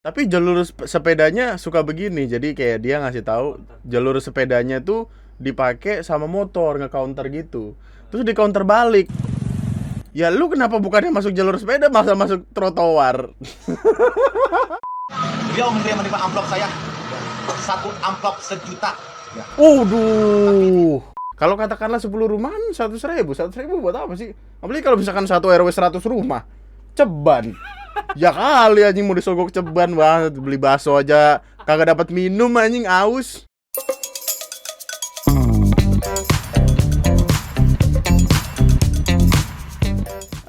Tapi jalur sepedanya suka begini. Jadi kayak dia ngasih tahu jalur sepedanya tuh dipakai sama motor nge-counter gitu. Terus di counter balik. Ya lu kenapa bukannya masuk jalur sepeda malah masuk trotoar? Beliau menerima amplop saya. Satu amplop 1 juta. Kalau katakanlah 10 rumahan 100.000 buat apa sih? Apalagi kalau misalkan satu RW 100 rumah. Ceban. Ya kali anjing mau disogok ceban banget. Beli bakso aja kagak dapat minum anjing, aus.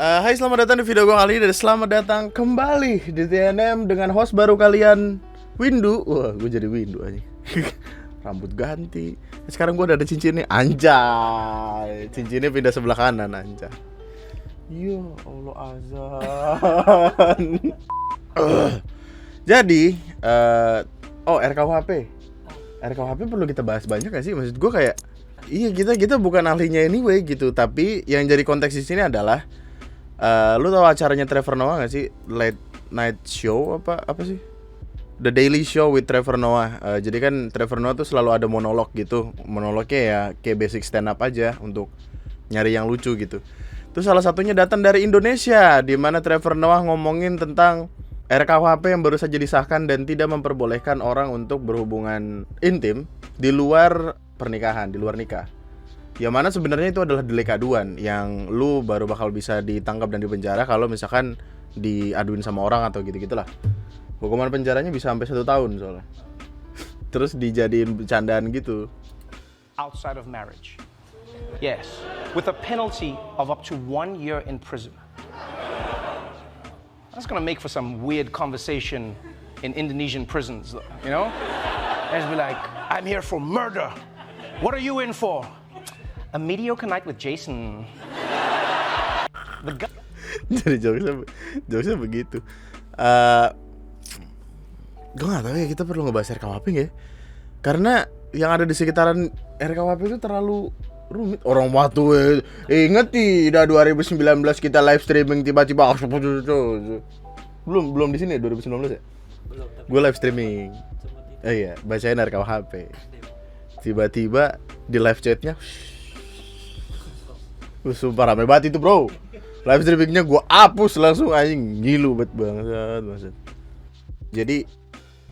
Hai, selamat datang di video gue kali ini dan selamat datang kembali di TNM dengan host baru kalian, Windu. Wah, gue jadi Windu aja. Rambut ganti. Sekarang gue udah ada cincinnya, anjay. Cincinnya pindah sebelah kanan, anjay. Ya Allah azan. Jadi, RKUHP. RKUHP perlu kita bahas banyak gak sih? Maksud gue kayak, iya kita bukan ahlinya anyway gitu. Tapi yang jadi konteks di sini adalah, lu tahu acaranya Trevor Noah gak sih? Late Night Show apa sih? The Daily Show with Trevor Noah. Jadi kan Trevor Noah tuh selalu ada monolog gitu. Monolognya ya kayak basic stand up aja untuk nyari yang lucu gitu. Terus salah satunya datang dari Indonesia, di mana Trevor Noah ngomongin tentang RKUHP yang baru saja disahkan dan tidak memperbolehkan orang untuk berhubungan intim di luar pernikahan, di luar nikah. Yang mana sebenarnya itu adalah delik aduan yang lu baru bakal bisa ditangkap dan dipenjara kalau misalkan diaduin sama orang atau gitu-gitulah. Hukuman penjaranya bisa sampai 1 tahun soalnya. Terus dijadiin bercandaan gitu. Outside of marriage. Yes, with a penalty of up to 1 year in prison. That's gonna make for some weird conversation in Indonesian prisons, you know? And be like, I'm here for murder. What are you in for? A mediocre night with Jason. Jadi jokesnya begitu. Gue gak tahu ya, kita perlu ngebahas RKUHP gak ya? Karena yang ada di sekitaran RKUHP itu terlalu rumit. Orang waktu inget tidak 2019 kita live streaming tiba-tiba belum di sini ya 2019 ya? Belum. Gue live streaming. Iya, bacain RKUHP. Tiba-tiba di live chatnya, sumpah rame banget itu bro. Live streamingnya gue hapus langsung anjing, ngilu banget. Jadi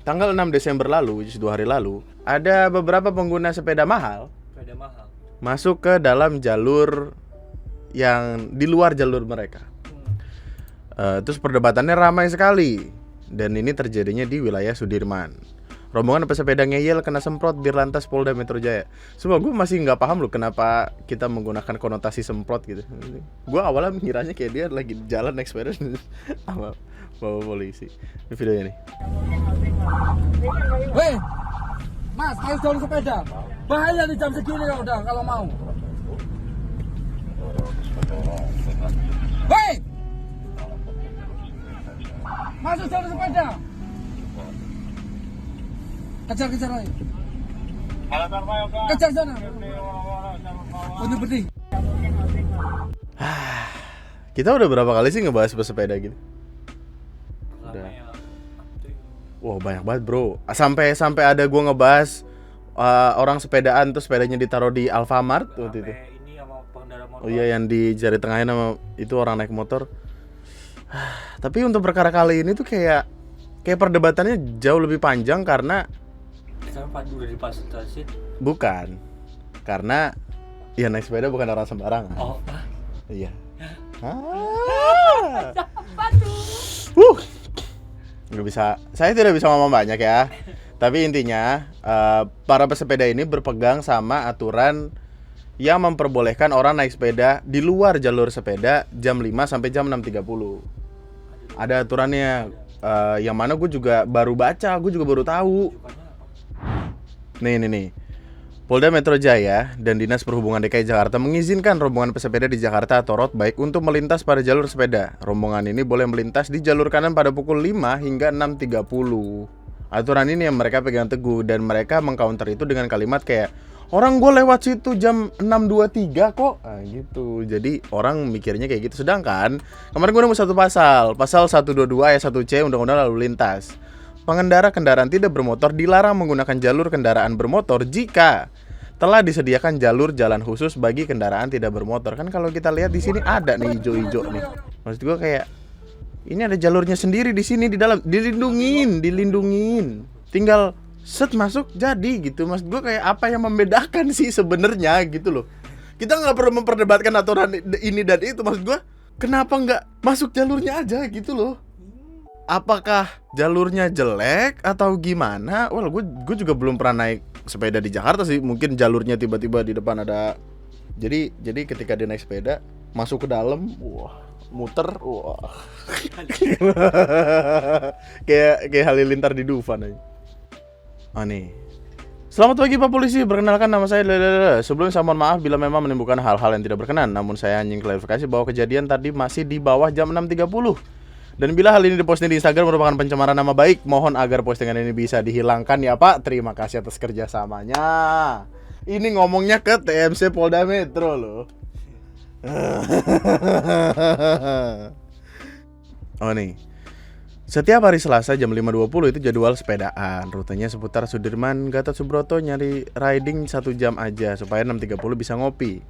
tanggal 6 Desember lalu, which is 2 hari lalu, ada beberapa pengguna sepeda mahal masuk ke dalam jalur yang di luar jalur mereka. Terus perdebatannya ramai sekali. Dan ini terjadinya di wilayah Sudirman. Rombongan pesepeda ngeyel kena semprot Dirlantas Polda Metro Jaya. Semua gue masih nggak paham loh kenapa kita menggunakan konotasi semprot gitu. Gue awalnya mengiranya kayak dia lagi jalan naik sepeda sama bawa polisi. Ini videonya nih. Weh, Mas, harus jalur sepeda. Bahaya di jam segini kalau mau. Weh, masuk jalur sepeda. Kejar lagi. Kejar sana. Untuk berhenti. Kita udah berapa kali sih ngebahas pesepeda gitu? Udah. Wow, banyak banget bro. Sampai ada gue ngebahas orang sepedaan terus sepedanya ditaruh di Alfamart waktu itu. Ini sama pengendara motor. Oh iya, yang di jari tengahnya sama itu orang naik motor. Tapi untuk perkara kali ini tuh kayak perdebatannya jauh lebih panjang karena Sekarang udah difasilitasi. bukan. Karena ya naik sepeda bukan orang sembarangan. Oh, Iya. Nggak bisa. Saya tidak bisa ngomong banyak ya. Tapi intinya para pesepeda ini berpegang sama aturan yang memperbolehkan orang naik sepeda di luar jalur sepeda jam 5 sampai jam 6.30. Ada aturannya. Yang mana gue juga baru baca, gue juga baru tahu. Nih. Polda Metro Jaya dan Dinas Perhubungan DKI Jakarta mengizinkan rombongan pesepeda di Jakarta atau road bike untuk melintas pada jalur sepeda. Rombongan ini boleh melintas di jalur kanan pada pukul 5 hingga 6.30. Aturan ini yang mereka pegang teguh dan mereka mengcounter itu dengan kalimat kayak, orang gue lewat situ jam 6.23 kok. Gitu. Jadi orang mikirnya kayak gitu. Sedangkan kemarin gue nemu satu pasal 122 ayat 1C Undang-Undang Lalu Lintas. pengendara kendaraan tidak bermotor dilarang menggunakan jalur kendaraan bermotor jika telah disediakan jalur jalan khusus bagi kendaraan tidak bermotor. Kan kalau kita lihat di sini ada nih hijau-hijau nih. Maksud gue kayak ini ada jalurnya sendiri di sini di dalam, dilindungin. Tinggal set masuk jadi gitu. Maksud gue kayak apa yang membedakan sih sebenarnya gitu loh. Kita nggak perlu memperdebatkan aturan ini dan itu. Maksud gue kenapa nggak masuk jalurnya aja gitu loh. Apakah jalurnya jelek atau gimana? Well, gue juga belum pernah naik sepeda di Jakarta sih. Mungkin jalurnya tiba-tiba di depan ada. Jadi ketika dia naik sepeda masuk ke dalam, wah, muter, wah. kayak halilintar di Dufan aja. Oh nih. Selamat pagi Pak Polisi, perkenalkan nama saya Sebelumnya saya mohon maaf bila memang menimbulkan hal-hal yang tidak berkenan. Namun saya ingin klarifikasi bahwa kejadian tadi masih di bawah jam 6.30. Dan bila hal ini diposting di Instagram merupakan pencemaran nama baik, mohon agar postingan ini bisa dihilangkan ya Pak. Terima kasih atas kerjasamanya. Ini ngomongnya ke TMC Polda Metro loh. Oh nih. Setiap hari Selasa jam 5.20 itu jadwal sepedaan. Rutenya seputar Sudirman, Gatot Subroto, nyari riding 1 jam aja supaya 6.30 bisa ngopi.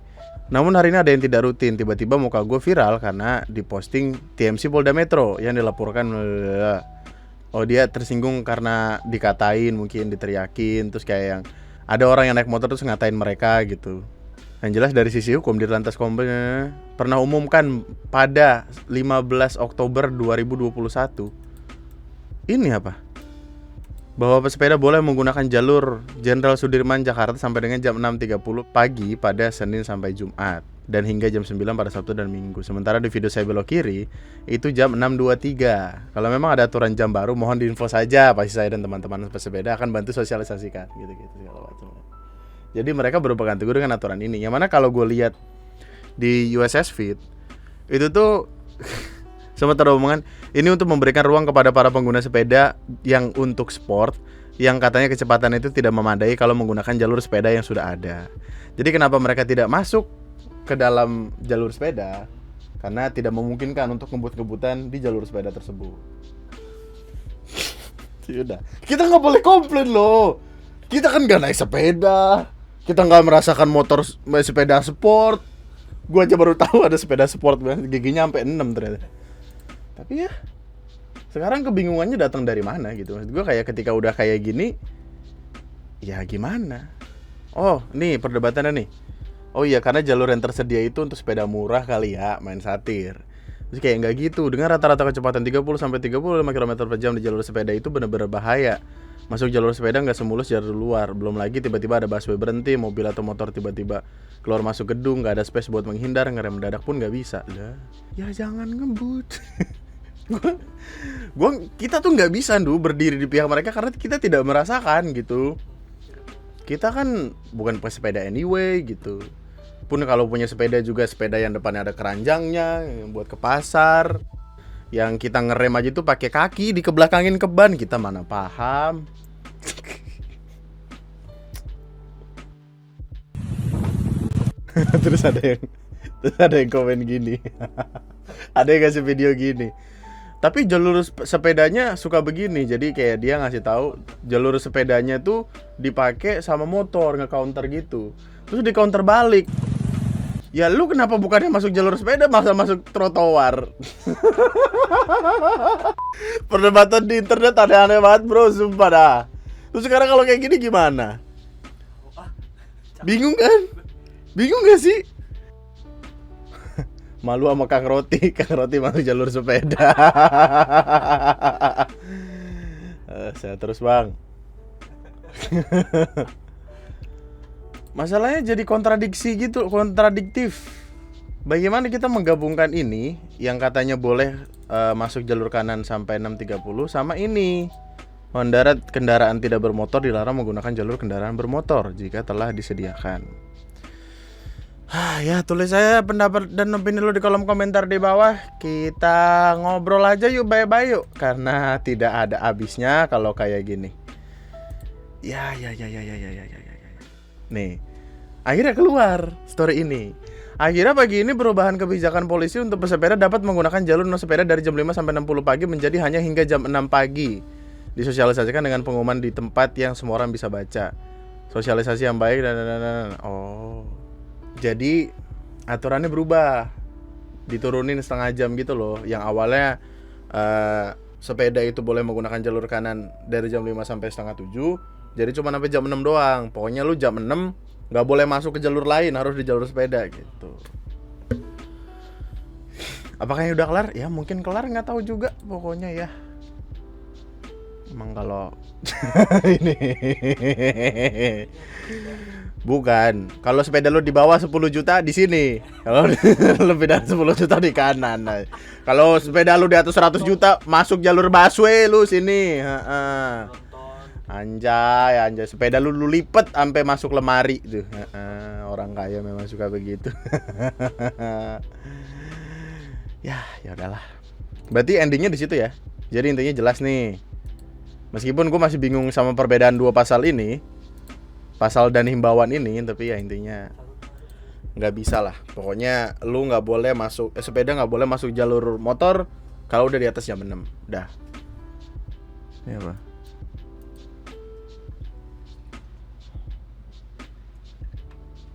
Namun hari ini ada yang tidak rutin. Tiba-tiba muka gue viral karena diposting TMC Polda Metro yang dilaporkan. Oh dia tersinggung karena dikatain, mungkin diteriakin. Terus kayak yang ada orang yang naik motor terus ngatain mereka gitu. Yang jelas dari sisi hukum Dirlantas Kompas pernah umumkan pada 15 Oktober 2021. Ini apa? Bahwa pesepeda boleh menggunakan jalur Jenderal Sudirman Jakarta sampai dengan jam 6.30 pagi pada Senin sampai Jumat dan hingga jam 9 pada Sabtu dan Minggu. Sementara di video saya belok kiri itu jam 6.23. Kalau memang ada aturan jam baru mohon diinfo saja, pasti saya dan teman-teman pesepeda akan bantu sosialisasikan gitu-gitu segala macam. Jadi mereka berpegang teguh dengan aturan ini. Yang mana kalau gue lihat di USS Feed itu tuh sempat ada omongan ini untuk memberikan ruang kepada para pengguna sepeda yang untuk sport yang katanya kecepatan itu tidak memadai kalau menggunakan jalur sepeda yang sudah ada. Jadi kenapa mereka tidak masuk ke dalam jalur sepeda? Karena tidak memungkinkan untuk ngebut-ngebutan di jalur sepeda tersebut. Yaudah, kita nggak boleh komplain loh. Kita kan nggak naik sepeda, kita nggak merasakan motor sepeda sport. Gue aja baru tahu ada sepeda sport, giginya sampai 6 ternyata. Tapi ya sekarang kebingungannya datang dari mana gitu. Maksud gue kayak ketika udah kayak gini, ya gimana? Oh nih perdebatannya nih. Oh iya karena jalur yang tersedia itu untuk sepeda murah kali ya, main satir. Terus kayak nggak gitu. Dengan rata-rata kecepatan 30-35 km/jam di jalur sepeda itu benar-benar bahaya. Masuk jalur sepeda nggak semulus jalur luar. Belum lagi tiba-tiba ada busway berhenti, mobil atau motor tiba-tiba keluar masuk gedung, nggak ada space buat menghindar, ngerem mendadak pun nggak bisa. Lah, ya jangan ngebut. Kita tuh nggak bisa berdiri di pihak mereka karena kita tidak merasakan gitu. Kita kan bukan pesepeda anyway gitu. Pun kalau punya sepeda juga sepeda yang depannya ada keranjangnya yang buat ke pasar. Yang kita ngerem aja tuh pakai kaki dikebelakangin ke ban, kita mana paham. Terus ada yang komen gini. Ada yang ngasih video gini. Tapi jalur sepedanya suka begini. Jadi kayak dia ngasih tahu jalur sepedanya tuh dipakai sama motor nge-counter gitu. Terus di counter balik. Ya lu kenapa bukannya masuk jalur sepeda masa masuk trotoar? Perdebatan di internet aneh-aneh banget bro, sumpah dah. Terus sekarang kalau kayak gini gimana? Bingung kan? Bingung gak sih? Malu sama Kang Roti masuk jalur sepeda. Saya terus bang. Masalahnya jadi kontradiktif. Bagaimana kita menggabungkan ini yang katanya boleh masuk jalur kanan sampai 6.30 sama ini mendarat kendaraan tidak bermotor dilarang menggunakan jalur kendaraan bermotor jika telah disediakan. Ya tulis saya pendapat dan opini lu di kolom komentar di bawah. Kita ngobrol aja yuk bye-bye yuk. Karena tidak ada habisnya kalau kayak gini. Ya. Nih, akhirnya keluar story ini. Akhirnya pagi ini perubahan kebijakan polisi untuk pesepeda dapat menggunakan jalur non sepeda dari jam 5 sampai 60 pagi menjadi hanya hingga jam 6 pagi. disosialisasikan dengan pengumuman di tempat yang semua orang bisa baca. Sosialisasi yang baik dan. Oh. Jadi aturannya berubah. Diturunin setengah jam gitu loh. Yang awalnya sepeda itu boleh menggunakan jalur kanan dari jam 5 sampai setengah 7. Jadi cuma sampai jam 6 doang. Pokoknya lu jam 6 nggak boleh masuk ke jalur lain, harus di jalur sepeda gitu. Apakah ini udah kelar? Ya mungkin kelar, nggak tahu juga. Pokoknya ya. Emang kalau ini bukan. Kalau sepeda lu di bawah 10 juta di sini. Kalau lebih dari 10 juta di kanan. Nah, kalau sepeda lu di atas 100 juta masuk jalur busway lu sini. Anjay, sepeda lu lipet sampai masuk lemari tuh. Orang kaya memang suka begitu. Ya udahlah. Berarti endingnya di situ ya. Jadi intinya jelas nih. Meskipun gue masih bingung sama perbedaan dua pasal ini, pasal dan himbauan ini, tapi ya intinya nggak bisa lah. Pokoknya lu nggak boleh masuk sepeda nggak boleh masuk jalur motor kalau udah di atas jam 6. Dah. Ini apa?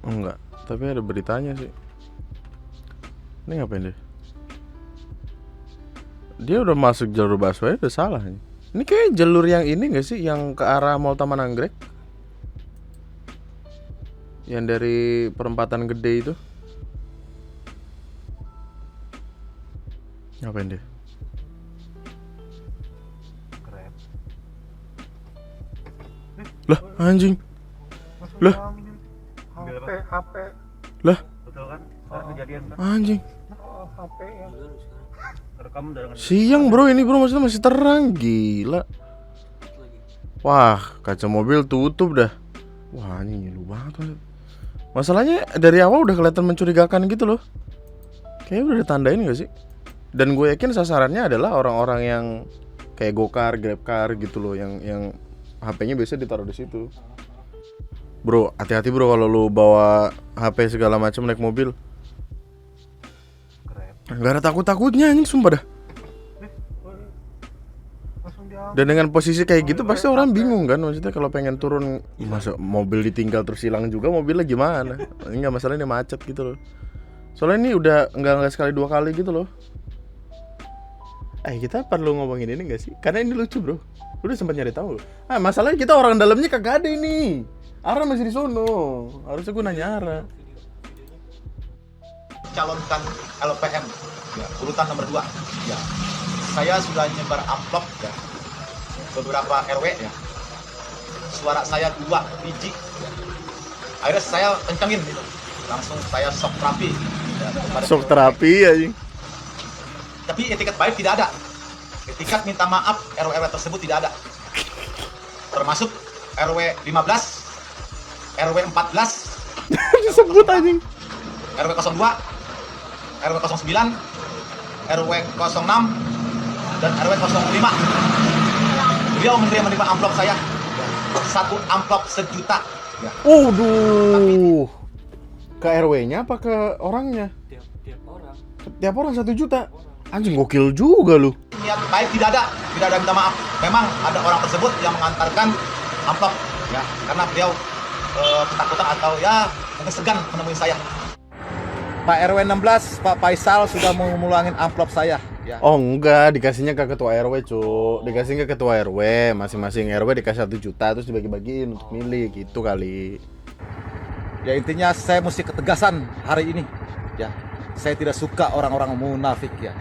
Enggak, tapi ada beritanya sih. Ini ngapain deh? Dia udah masuk jalur busway, udah salah nih. Ini kayak jalur yang ini gak sih? Yang ke arah Mall Taman Anggrek? Yang dari perempatan gede itu? Ngapain deh? Keren. Lah, anjing. Lah. HP. Lah, Betul kan? Saat kejadian kan? anjing. HP ya. Rekam dengan Siang bro, ini bro maksudnya masih terang. Gila. Wah, kaca mobil tutup dah. Wah, ini ngilu banget. Masalahnya dari awal udah kelihatan mencurigakan gitu loh. Kayaknya udah ditandain gak sih? Dan gue yakin sasarannya adalah orang-orang yang kayak Gokar, Grabcar gitu loh, yang HP-nya biasa ditaruh di situ. Bro, hati-hati bro kalau lu bawa HP segala macam naik mobil. Gak ada takut-takutnya anjing, sumpah dah. langsung diambil. Dan dengan posisi kayak gitu pasti orang bingung kan. Maksudnya kalau pengen turun, masa mobil ditinggal terus hilang juga, mobilnya gimana? Enggak, masalahnya macet gitu loh. Soalnya ini udah enggak sekali dua kali gitu loh. Kita perlu ngomongin ini gak sih? Karena ini lucu bro. Udah sempat nyari tahu. Masalahnya kita orang dalamnya kagak ada ini. Ara masih di sono. Harusnya gue nanya Ara. Calonkan LPM ya, urutan nomor 2 ya. Saya sudah nyebar amplop ya, beberapa RW ya. Suara saya 2 biji ya. Akhirnya saya kencengin gitu. Langsung saya shock terapi ya, kepada Shock terapi anjing. tapi etiket baik tidak ada. Etiket minta maaf RW tersebut tidak ada. Termasuk RW 15, RW 14, Disebut anjing. RW 02, RW 09, RW 06, dan RW 05. Beliau menerima amplop saya. 1 amplop sejuta. Ya. Waduh. Ke RW-nya apa ke orangnya? Tiap orang. Tiap orang 1 juta. Anjing gokil juga lu. Niat baik tidak ada minta maaf. Memang ada orang tersebut yang mengantarkan amplop ya, karena beliau ketakutan atau ya mungkin segan menemui saya. Pak RW 16, Pak Faisal sudah ngulangin amplop saya ya. Oh enggak, dikasihnya ke ketua RW cu. Dikasih ke ketua RW. Masing-masing RW dikasih 1 juta terus dibagi-bagiin untuk milih gitu kali. Ya intinya saya mesti ketegasan hari ini ya. Saya tidak suka orang-orang munafik ya.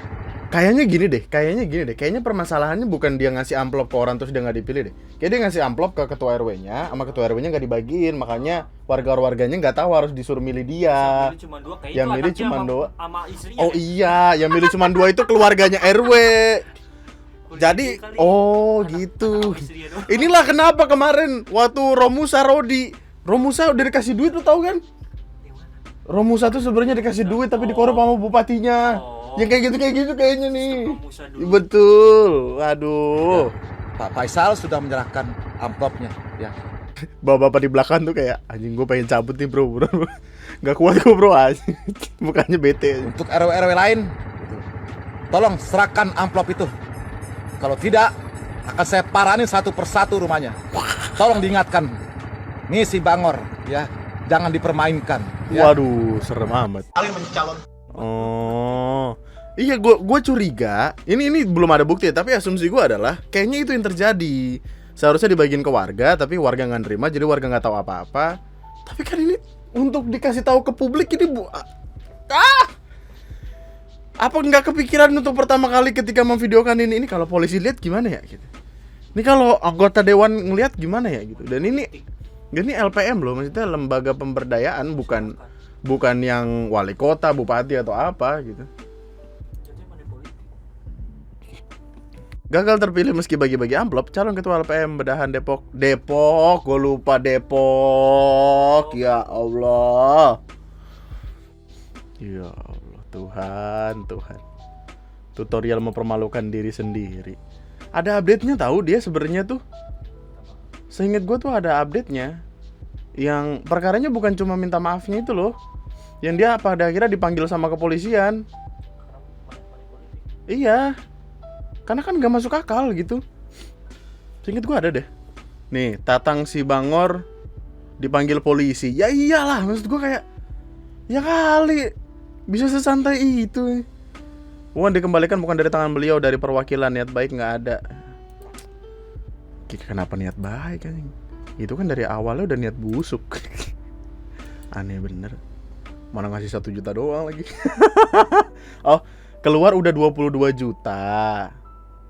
Kayaknya gini deh. Kayaknya permasalahannya bukan dia ngasih amplop ke orang terus dia nggak dipilih deh. Kayak dia ngasih amplop ke ketua RW-nya, sama ketua RW-nya nggak dibagiin, makanya warga-warganya nggak tahu harus disuruh milih dia. Milih cuma 2 kayak Yang itu milih anaknya cuma sama- 2. sama istrinya. Oh iya, yang milih cuma 2 itu keluarganya RW. Jadi, oh gitu. Inilah kenapa kemarin waktu Romusa udah dikasih duit, lu tahu kan? Romusa tuh sebenarnya dikasih duit tapi dikorup sama bupatinya. Yang kayak gitu kayaknya nih. Romusa dulu. Betul. Aduh. Pak Faisal sudah menyerahkan amplopnya ya. Bapak-bapak di belakang tuh kayak anjing gue pengen cabut nih bro. Gak kuat gue bro anjing. Mukanya bete. Untuk RW-RW lain, tolong serahkan amplop itu. Kalau tidak, akan saya paranin satu persatu rumahnya. Tolong diingatkan, nih si Bangor, ya, jangan dipermainkan. Ya. Waduh, serem amat. Kalian mencalon Oh, iya, gue curiga. Ini belum ada bukti, tapi asumsi gue adalah kayaknya itu yang terjadi. Seharusnya dibagiin ke warga, tapi warga nggak nerima, jadi warga nggak tahu apa-apa. Tapi kan ini untuk dikasih tahu ke publik ini apa nggak kepikiran untuk pertama kali ketika memvideokan ini kalau polisi lihat gimana ya gitu. Ini kalau anggota dewan ngelihat gimana ya gitu. Dan ini LPM loh, maksudnya lembaga pemberdayaan, bukan yang wali kota, bupati atau apa gitu. Gagal terpilih meski bagi-bagi amplop, calon ketua LPM Bedahan Depok, gue lupa Depok. Ya Allah. Ya Allah, Tuhan. Tutorial mempermalukan diri sendiri. Ada update-nya tahu dia sebenarnya tuh. Seingat gue tuh ada update-nya. Yang perkaranya bukan cuma minta maafnya itu loh. Yang dia pada akhirnya dipanggil sama kepolisian. Iya. Karena kan gak masuk akal gitu. Seinget gue ada deh. Nih, Tatang si Bangor dipanggil polisi. Ya iyalah, maksud gue kayak, ya kali bisa sesantai itu. Uang dikembalikan bukan dari tangan beliau, dari perwakilan. Niat baik gak ada. Kenapa niat baik kan? Itu kan dari awalnya udah niat busuk. Aneh bener. Mana ngasih 1 juta doang lagi. Oh, keluar udah 22 juta.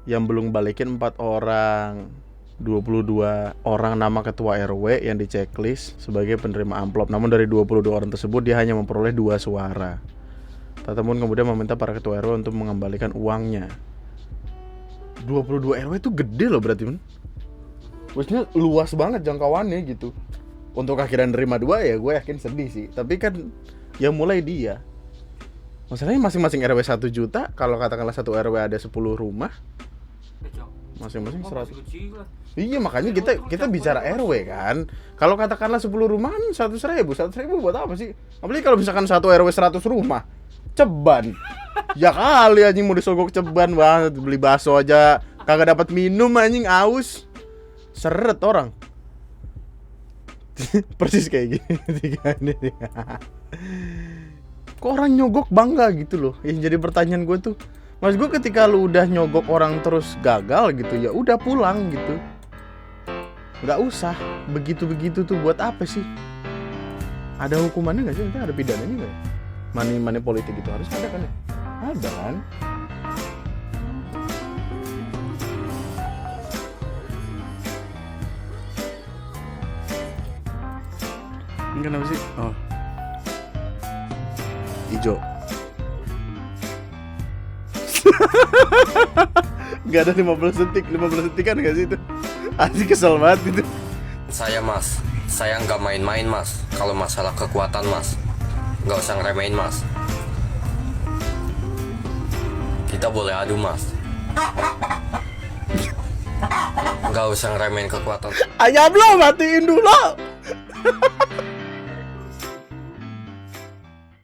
Yang belum balikin 4 orang. 22 orang nama ketua RW yang diceklis sebagai penerima amplop. Namun dari 22 orang tersebut dia hanya memperoleh 2 suara. Tatemun kemudian meminta para ketua RW untuk mengembalikan uangnya. 22 RW itu gede loh berarti, men. Maksudnya luas banget jangkauannya gitu. Untuk akhirnya nerima 2 ya gue yakin sedih sih. Tapi kan ya mulai dia. Masalahnya masing-masing RW 1 juta. Kalau katakanlah satu RW ada 10 rumah, masing-masing 100. Iya, makanya kita bicara RW kan. Kalau katakanlah 10 rumah kan 100.000 buat apa sih? Apalagi kalau misalkan satu RW 100 rumah. Ceban. Ya kali anjing mau disogok ceban banget. Beli bakso aja kagak dapat minum anjing, aus. Seret orang. Persis kayak gini. Kok orang nyogok bangga gitu loh. Yang jadi pertanyaan gue tuh, mas gue ketika lu udah nyogok orang terus gagal gitu, ya udah pulang gitu. Nggak usah begitu-begitu tuh, buat apa sih? Ada hukumannya nggak sih? Nanti ada pidananya nggak? Money politik itu harus ada kan ya? Ada kan? Ini kenapa sih? Oh, hijau. Gak ada 15 detik kan gak sih itu? Asli kesel banget itu. Saya mas, saya nggak main-main mas. Kalau masalah kekuatan mas, nggak usah ngeremehin mas. Kita boleh adu mas. Nggak usah ngeremehin kekuatan. Ayam lo matiin dulu.